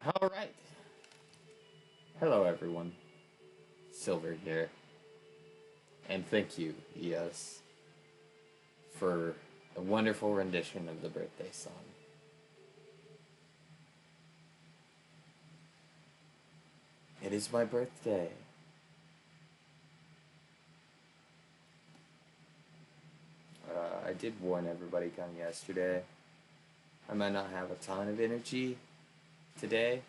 All right. Hello, everyone. Silver here. And thank you, EOS, for a wonderful rendition of the birthday song. It is my birthday. I did warn everybody coming yesterday. I might not have a ton of energy today.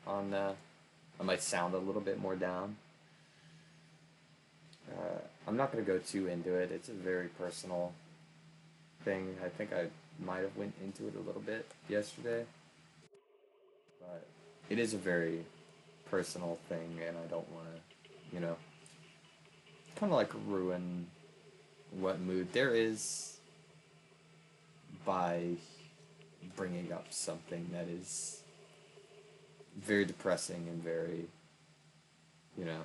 I might sound a little bit more down. I'm not going to go too into it. It's a very personal thing. I think I might have went into it a little bit yesterday, but it is a very personal thing, and I don't want to, kind of like ruin what mood there is by bringing up something that is very depressing and very, you know,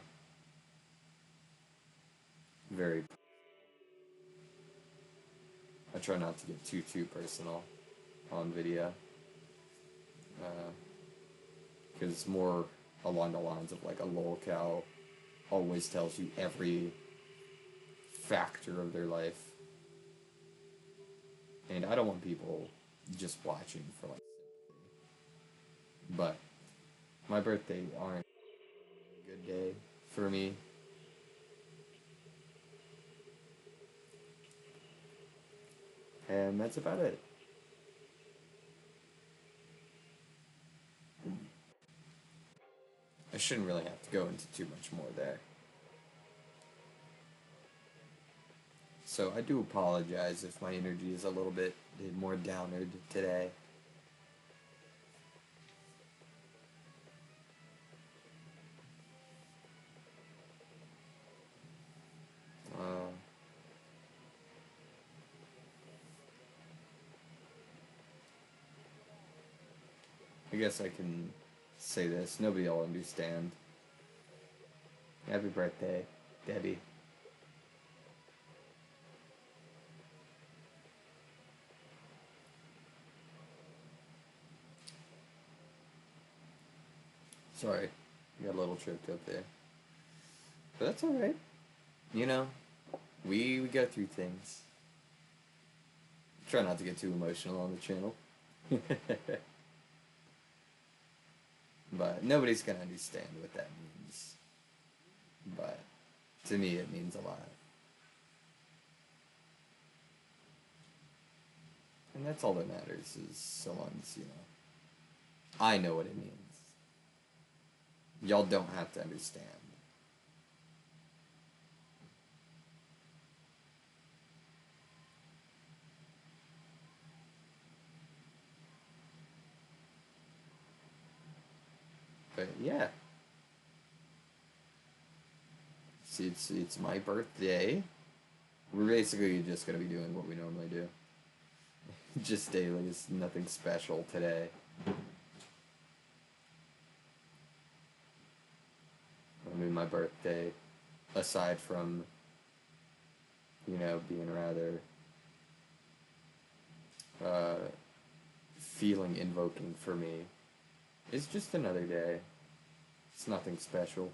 very. I try not to get too personal on video, because it's more along the lines of like a lolcow always tells you every factor of their life, and I don't want people just watching for like sympathy. But my birthday aren't a good day for me. And that's about it. I shouldn't really have to go into too much more there. So I do apologize if my energy is a little bit more downward today. Uh, I guess I can say this. Nobody will understand. Happy birthday, Debbie. Sorry, I got a little tripped up there. But that's alright. You know, we go through things. Try not to get too emotional on the channel. But nobody's gonna understand what that means. But to me, it means a lot. And that's all that matters, is so long as, I know what it means. Y'all don't have to understand. But yeah. See, it's my birthday. We're basically just gonna be doing what we normally do. Just dailies, nothing special today. I mean, my birthday, aside from, being rather uh, feeling invoking for me, is just another day. It's nothing special.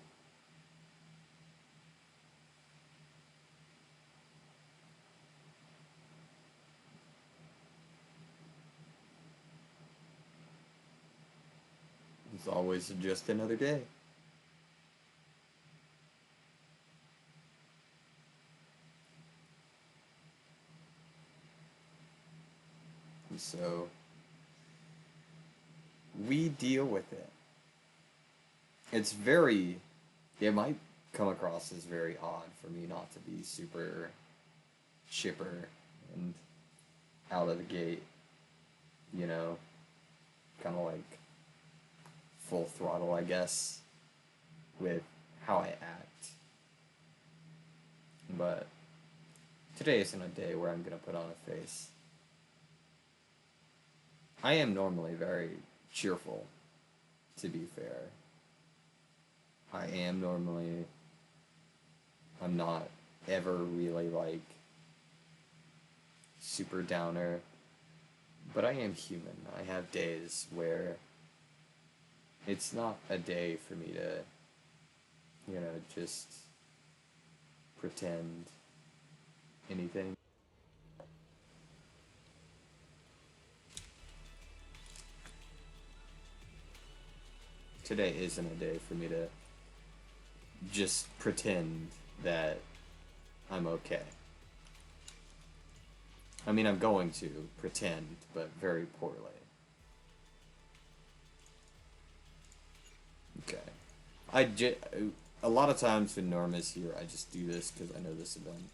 It's always just another day. And so, we deal with it. It's very, it might come across as very odd for me not to be super chipper and out of the gate, you know, kind of like full throttle, I guess, with how I act. But today isn't a day where I'm gonna put on a face. I am normally very cheerful, to be fair. I am normally, I'm not ever really like super downer, but I am human. I have days where it's not a day for me to, just pretend anything. Today isn't a day for me to just pretend that I'm okay. I mean, I'm going to pretend, but very poorly. Okay. A lot of times when Norm is here, I just do this because I know this event.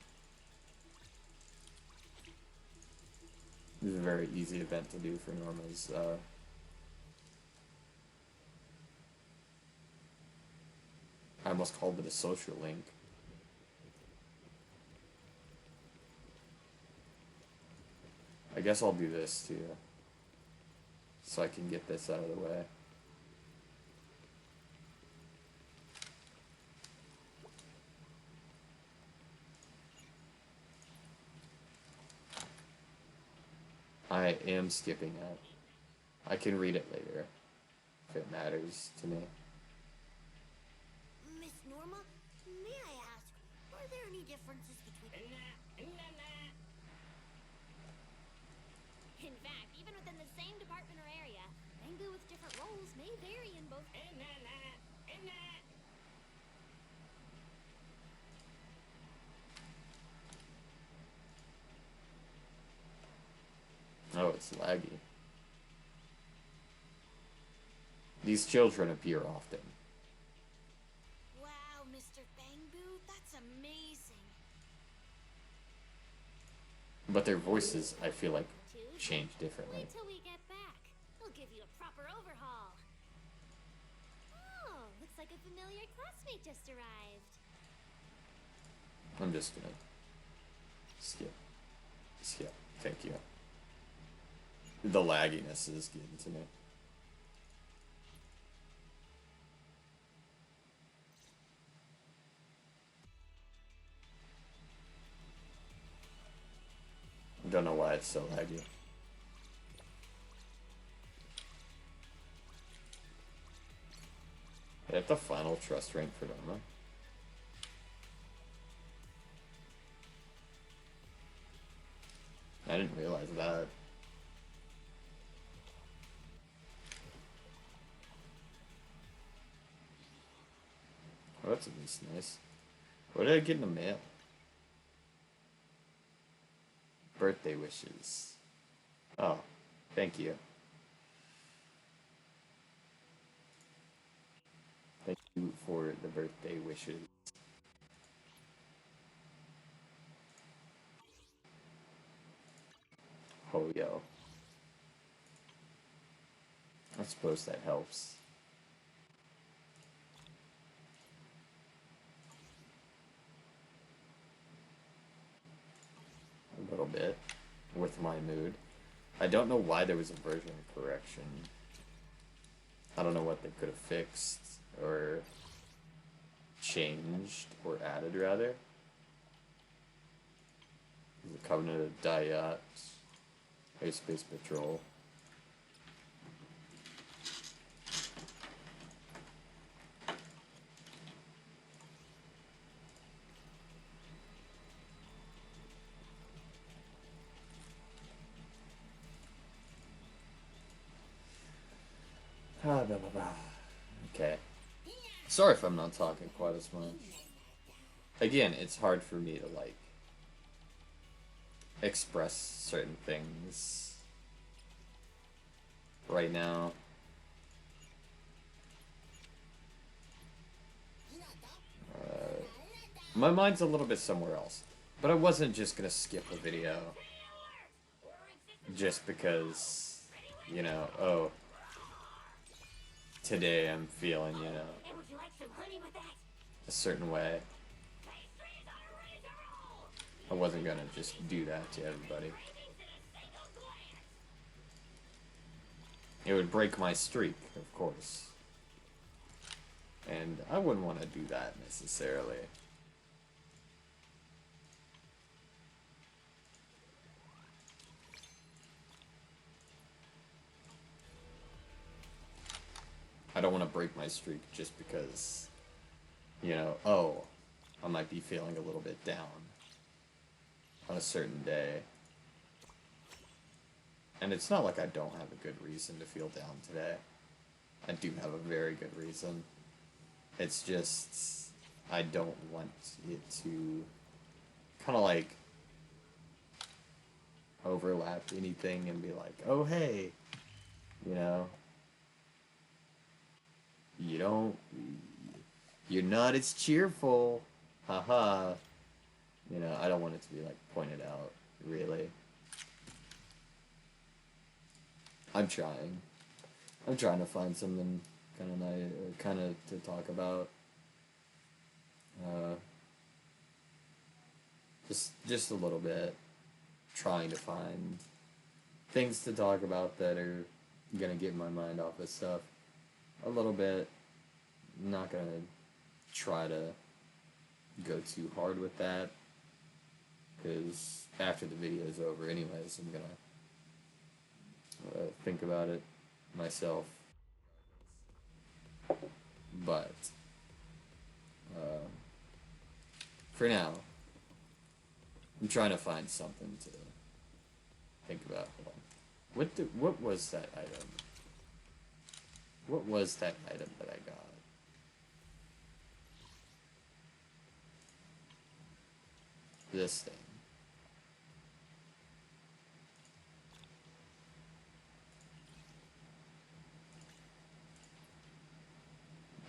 This is a very easy event to do for Norma's. I almost called it a social link. I guess I'll do this too, so I can get this out of the way. I am skipping it. I can read it later, if it matters to me. Miss Norma, may I ask, are there any differences between... In fact, even within the same department or area, Bangu with different roles may vary in both... Oh, it's laggy. These children appear often. Wow, Mr. Bangu, that's amazing. But their voices, I feel like, change differently. Wait till we get back. We'll give you a proper overhaul. Oh, looks like a familiar classmate just arrived. I'm just gonna skip. Skip. Thank you. The lagginess is getting to me. I don't know why it's so laggy. I have the final trust rank for Dharma. I didn't realize that. Oh, that's at least nice. What did I get in the mail? Birthday wishes. Oh, thank you. Thank you for the birthday wishes. Oh, yo. I suppose that helps. A little bit. With my mood. I don't know why there was a version correction. I don't know what they could have fixed, or changed, or added, rather. The Covenant of Dayat, Airspace Patrol. Okay. Sorry if I'm not talking quite as much. Again, it's hard for me to, like, express certain things right now. My mind's a little bit somewhere else. But I wasn't just gonna skip a video just because, oh, today I'm feeling, a certain way. I wasn't gonna just do that to everybody. It would break my streak, of course. And I wouldn't want to do that necessarily. I don't want to break my streak just because, you know, oh, I might be feeling a little bit down on a certain day. And it's not like I don't have a good reason to feel down today. I do have a very good reason. It's just, I don't want it to kind of like overlap anything and be like, oh hey, you know, you don't, you're not as cheerful, haha. You know, I don't want it to be like pointed out, really. I'm trying. I'm trying to find something kind of nice, kind of to talk about. Uh, just a little bit. Trying to find things to talk about that are gonna get my mind off of stuff a little bit. Not gonna try to go too hard with that, because after the video's over anyways, I'm gonna think about it myself. But for now, I'm trying to find something to think about. Hold on. What was that item? What was that item that I got? This thing.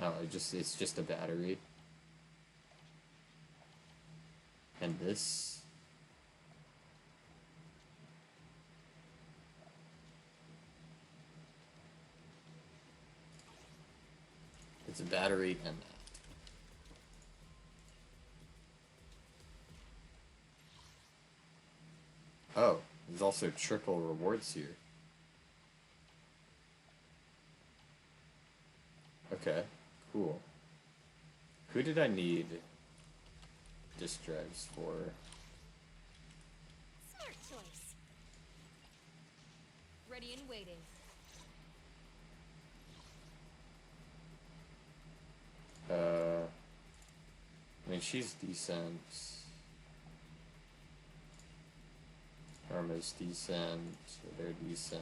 Oh, it's just a battery. And this. It's a battery and that. Oh, there's also triple rewards here. Okay, cool. Who did I need disk drives for? Smart choice. Ready and waiting. I mean, she's decent. Karma's decent. They're decent.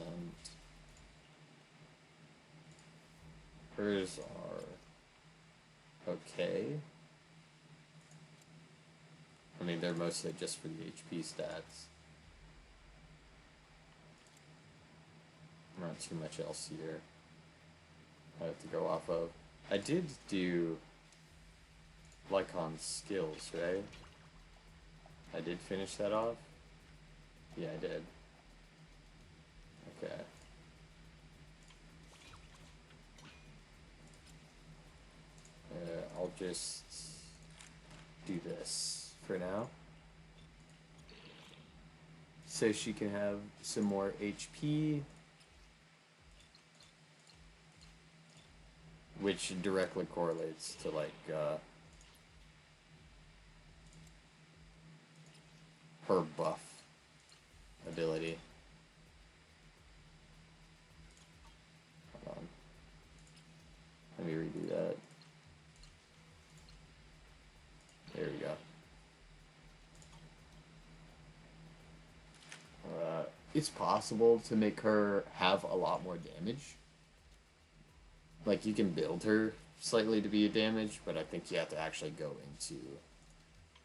Hers are okay. I mean, they're mostly just for the HP stats. Not too much else here I have to go off of. I did do like on skills, right? I did finish that off? Yeah, I did. Okay. I'll just do this for now. So she can have some more HP. Which directly correlates to, like, her buff ability. Hold on. Let me redo that. There we go. It's possible to make her have a lot more damage. Like, you can build her slightly to be a damage, but I think you have to actually go into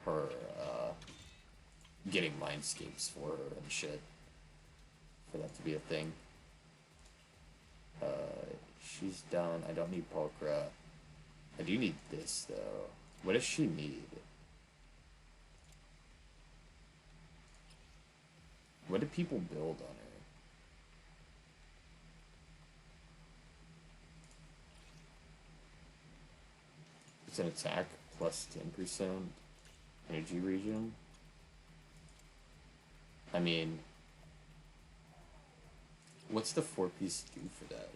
her, getting mindscapes for her and shit for that to be a thing. She's done. I don't need Pulchra. I do need this, though. What does she need? What do people build on her? It's an attack plus 10% energy regen. I mean, what's the 4-piece do for that?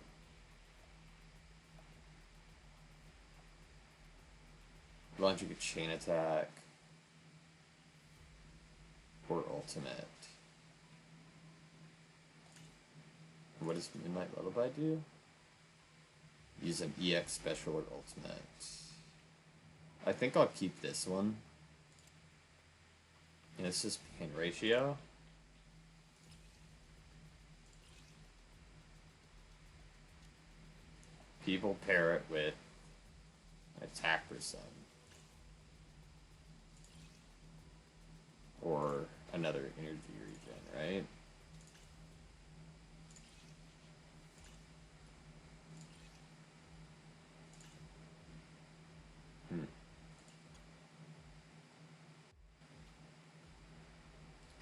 Launching a chain attack or ultimate. What does Midnight Lullaby do? Use an EX special or ultimate. I think I'll keep this one. And it's just pain ratio. People pair it with attack percent. Or another energy regen, right?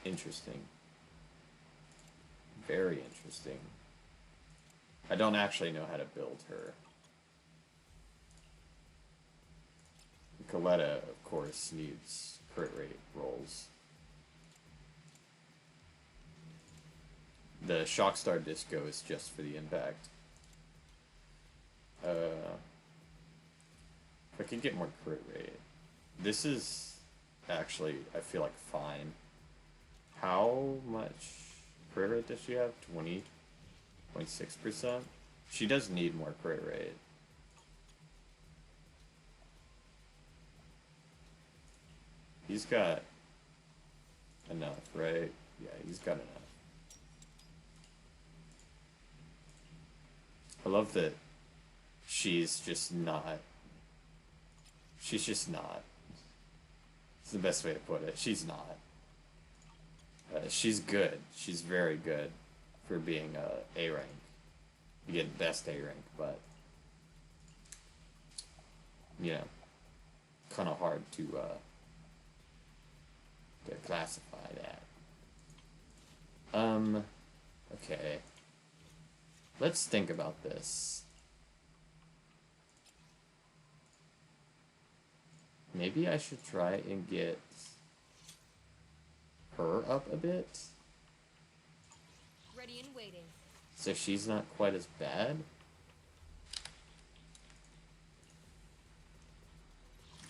Interesting. Very interesting. I don't actually know how to build her. Coletta, of course, needs crit rate rolls. The Shockstar Disco is just for the impact. If I could get more crit rate. This is actually, I feel like, fine. How much crit rate does she have? 20.6%? She does need more crit rate. He's got enough, right? Yeah, he's got enough. I love that she's just not. She's just not. It's the best way to put it. She's not. She's good. She's very good for being A rank. You get best A rank, but you know, kind of hard to classify that. Okay. Let's think about this. Maybe I should try and get her up a bit. Ready and waiting. So she's not quite as bad.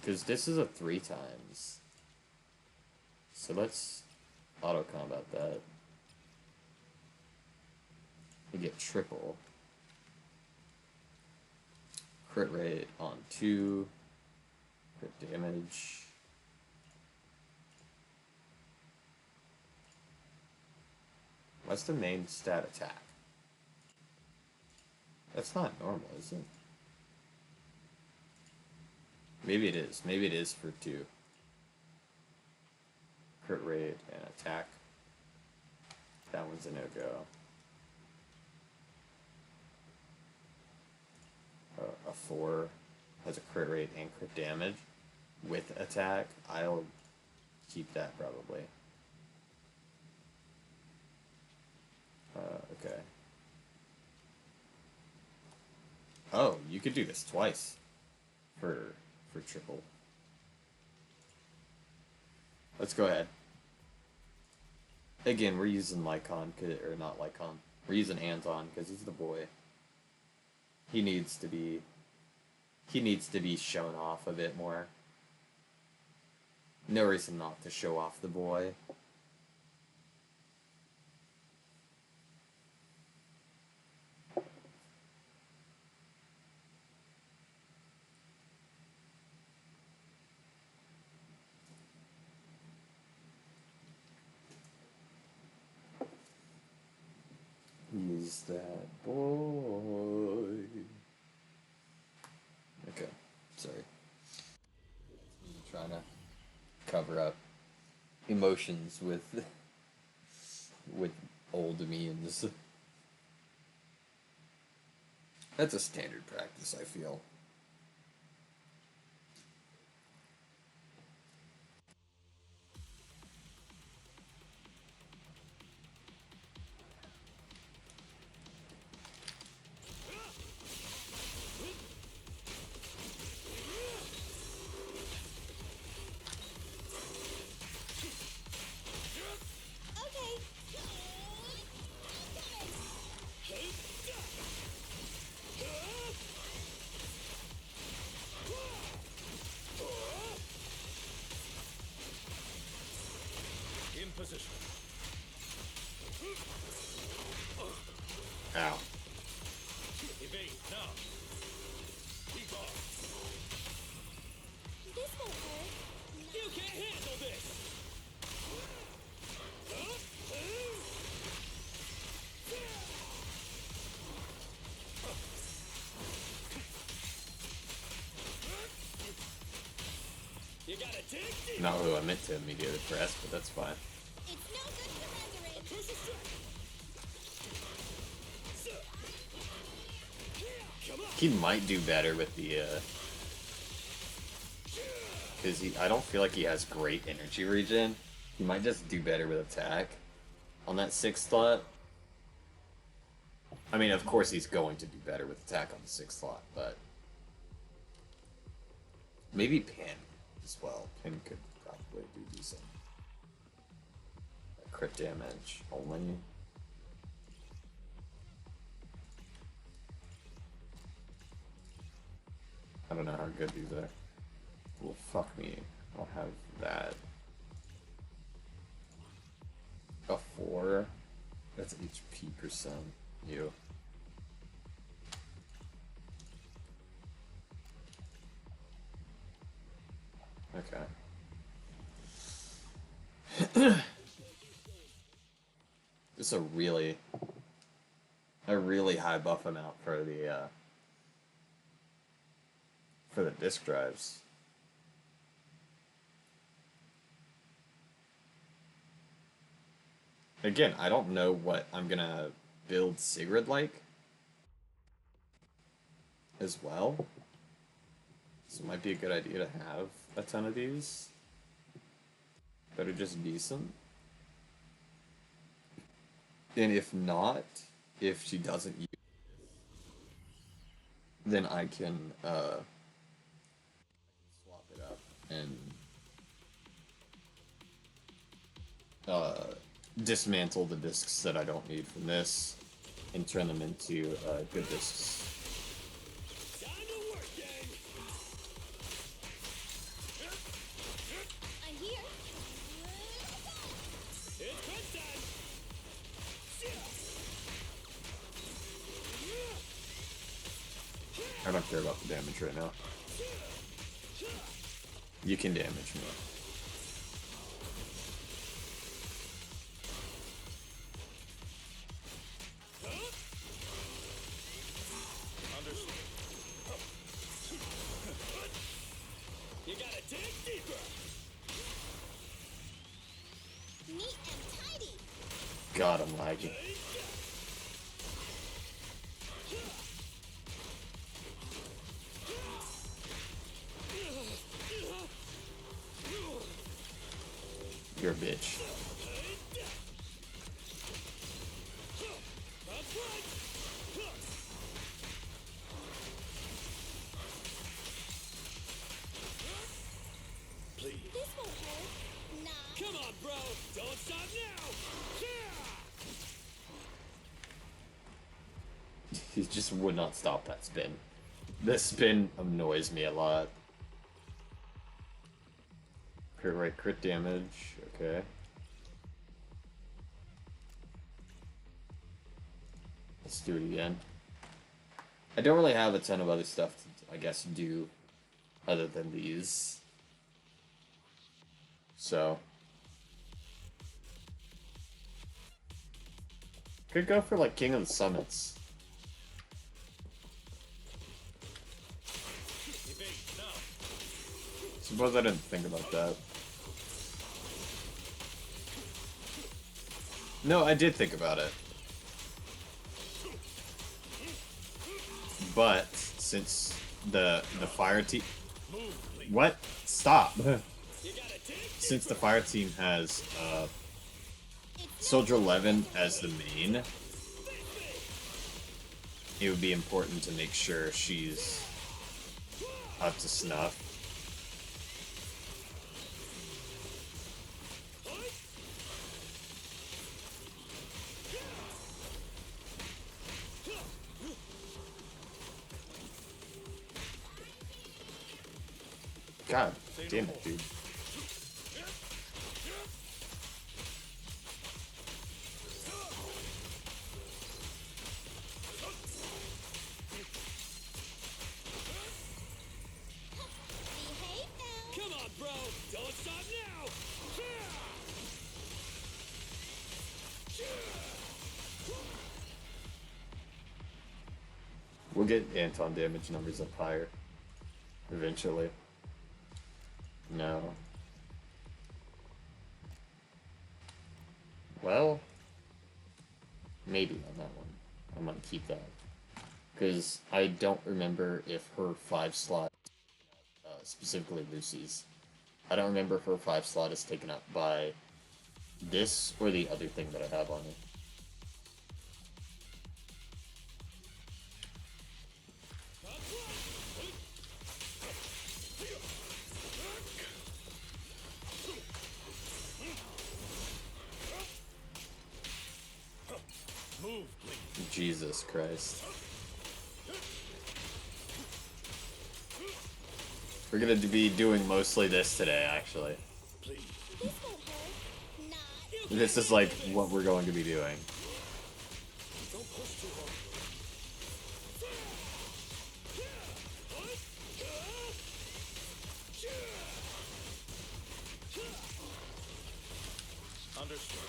Because this is a 3 times. So let's auto combat that. You get triple. Crit rate on 2. Crit damage. What's the main stat attack? That's not normal, is it? Maybe it is. Maybe it is for 2. Crit rate and attack. That one's a no-go. A 4 has a crit rate and crit damage with attack. I'll keep that probably. Okay. Oh, you could do this twice for triple. Let's go ahead. Again, we're using Lycon, or not Lycon. We're using Anton because he's the boy. He needs to be shown off a bit more. No reason not to show off the boy. He's that boy. Okay, sorry. I'm trying to cover up emotions with old memes. That's a standard practice, I feel. Position. Ow. Evade now. Not who I meant to immediately press, but that's fine. It's no good surrendering. He might do better with the, because I don't feel like he has great energy regen. He might just do better with attack on that 6th slot. I mean, of course he's going to do better with attack on the 6th slot, but maybe Pin as well. Pin could probably do decent. Crit damage only. I don't know how good these are. Well, fuck me. I don't have that. A 4? That's HP percent. You. Okay. This is a really high buff amount for the disk drives. Again, I don't know what I'm gonna build Sigrid like as well. So it might be a good idea to have a ton of these that are just decent. And if not, if she doesn't use it, then I can swap it up and dismantle the discs that I don't need from this and turn them into good discs. I'm here. I don't care about the damage right now. You can damage me. You gotta dig deeper. Neat and tidy. God, I'm lagging. You're a bitch. Please. This won't hurt. Nah. Come on, bro. Don't stop now. He just would not stop that spin. This spin annoys me a lot. Crit rate, crit damage, okay. Let's do it again. I don't really have a ton of other stuff to, I guess, do other than these. So. Could go for, like, King of the Summits. Suppose I didn't think about that. No, I did think about it. But since the fire team, what? Stop. Since the fire team has Soldier 11 as the main, it would be important to make sure she's up to snuff. God damn it, dude. Behave now. Come on, bro. Don't stop now. We'll get Anton damage numbers up higher. Eventually. No. Well, maybe on that one. I'm gonna keep that. Because I don't remember if her 5 slot, specifically Lucy's, I don't remember if her 5 slot is taken up by this or the other thing that I have on it. Move, please. Jesus Christ. We're gonna be doing mostly this today, actually. Please. This won't hurt. Not. This is like what we're going to be doing. Don't push too hard. Understood.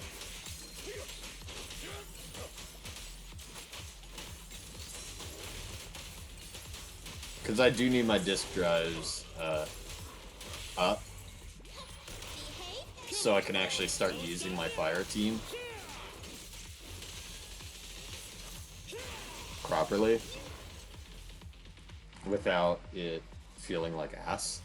Because I do need my disk drives up so I can actually start using my fire team properly without it feeling like ass.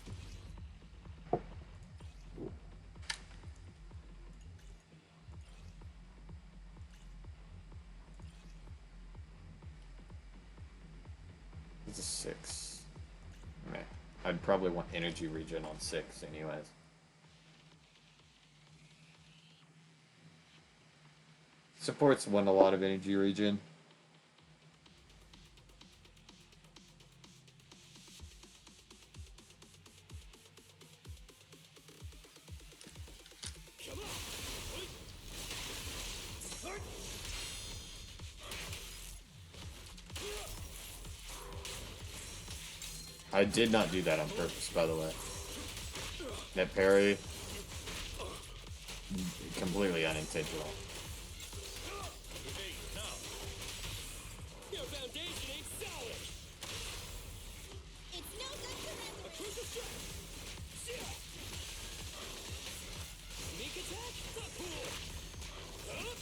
It's a 6. Meh. I'd probably want energy regen on 6 anyways. Supports want a lot of energy regen. Come on. I did not do that on purpose, by the way. That parry, completely unintentional. Hey, now. Your foundation ain't solid. It's no good surrendering. Crucial strike. Sneak attack. The pool. Huh?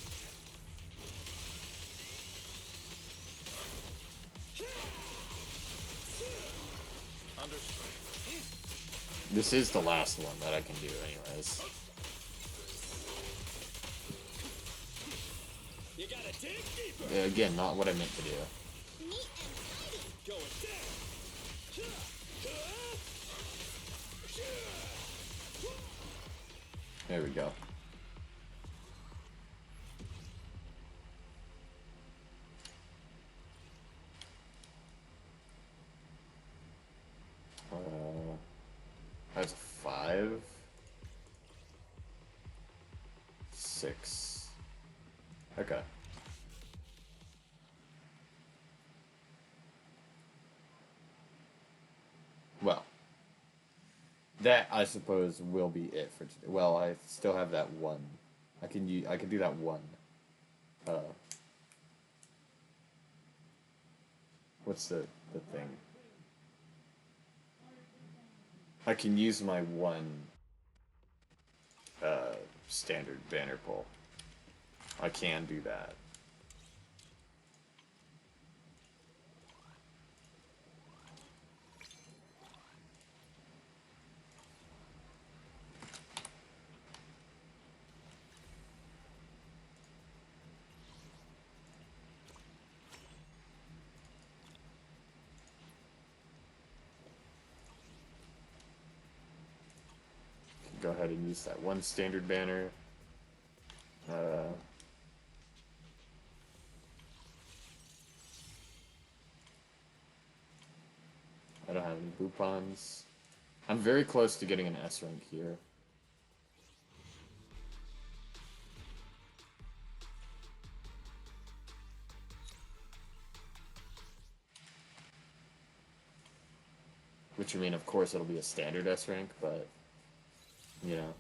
Understood. This is the last one that I can do anyways. You gotta dig deeper. Yeah, again, not what I meant to do. Neat and tidy. Going down. There we go. That's 5. 6. Okay. Well, that I suppose will be it for today. Well, I still have that one. I can do that one. What's the thing? I can use my one standard banner pull. I can do that. Go ahead and use that one standard banner. I don't have any Boupons. I'm very close to getting an S rank here. Which, I mean, of course it'll be a standard S rank, but, you know,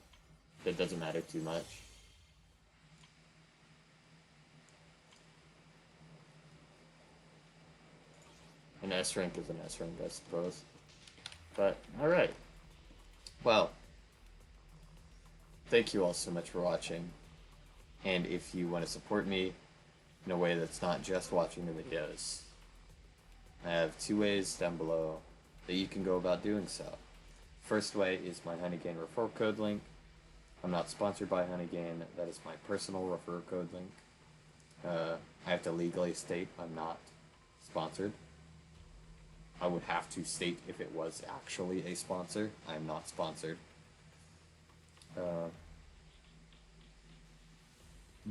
that doesn't matter too much. An S rank is an S rank, I suppose. But, alright. Well, thank you all so much for watching. And if you want to support me in a way that's not just watching the videos, I have two ways down below that you can go about doing so. First way is my Honeygain referral code link. I'm not sponsored by Honeygain. That is my personal referral code link. I have to legally state I'm not sponsored. I would have to state if it was actually a sponsor. I am not sponsored.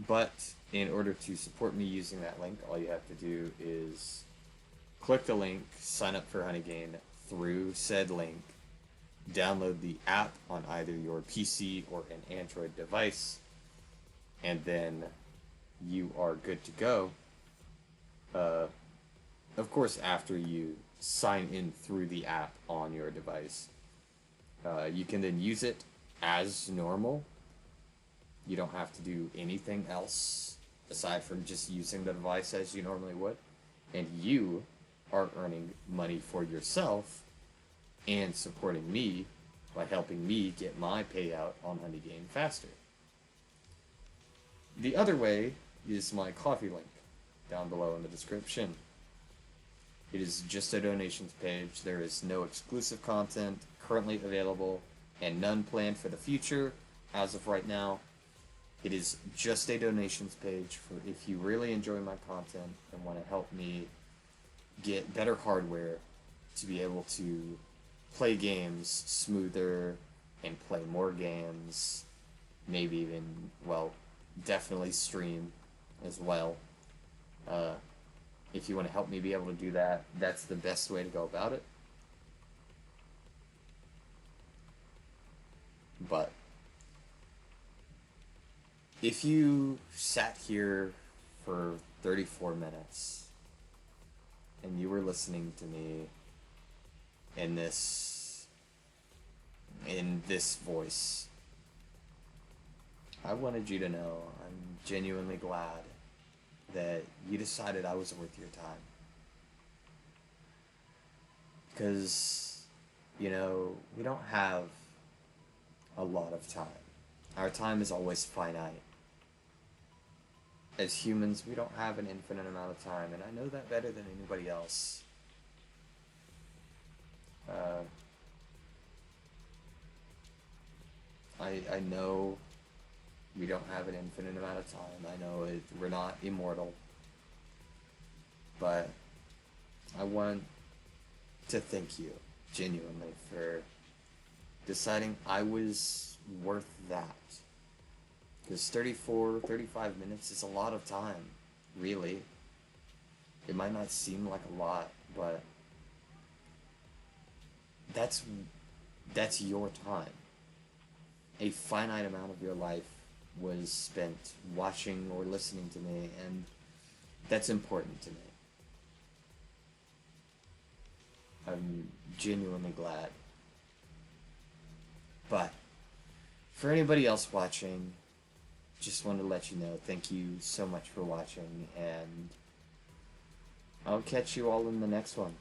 But in order to support me using that link, all you have to do is click the link, sign up for Honeygain through said link, download the app on either your PC or an Android device, and then you are good to go. Of course, after you sign in through the app on your device, you can then use it as normal. You don't have to do anything else aside from just using the device as you normally would. And you are earning money for yourself and supporting me by helping me get my payout on Honeygain faster. The other way is my Ko-fi link down below in the description. It is just a donations page. There is no exclusive content currently available and none planned for the future as of right now. It is just a donations page for if you really enjoy my content and want to help me get better hardware to be able to play games smoother and play more games, maybe even, well, definitely stream as well. If you want to help me be able to do that, that's the best way to go about it. But if you sat here for 34 minutes and you were listening to me in this voice, I wanted you to know I'm genuinely glad that you decided I was worth your time. Because, you know, we don't have a lot of time. Our time is always finite. As humans, we don't have an infinite amount of time, and I know that better than anybody else. I know we don't have an infinite amount of time. I know we're not immortal. But I want to thank you, genuinely, for deciding I was worth that. Because 35 minutes is a lot of time, really. It might not seem like a lot, but that's your time. A finite amount of your life was spent watching or listening to me, and that's important to me. I'm genuinely glad. But for anybody else watching, just wanted to let you know, thank you so much for watching, and I'll catch you all in the next one.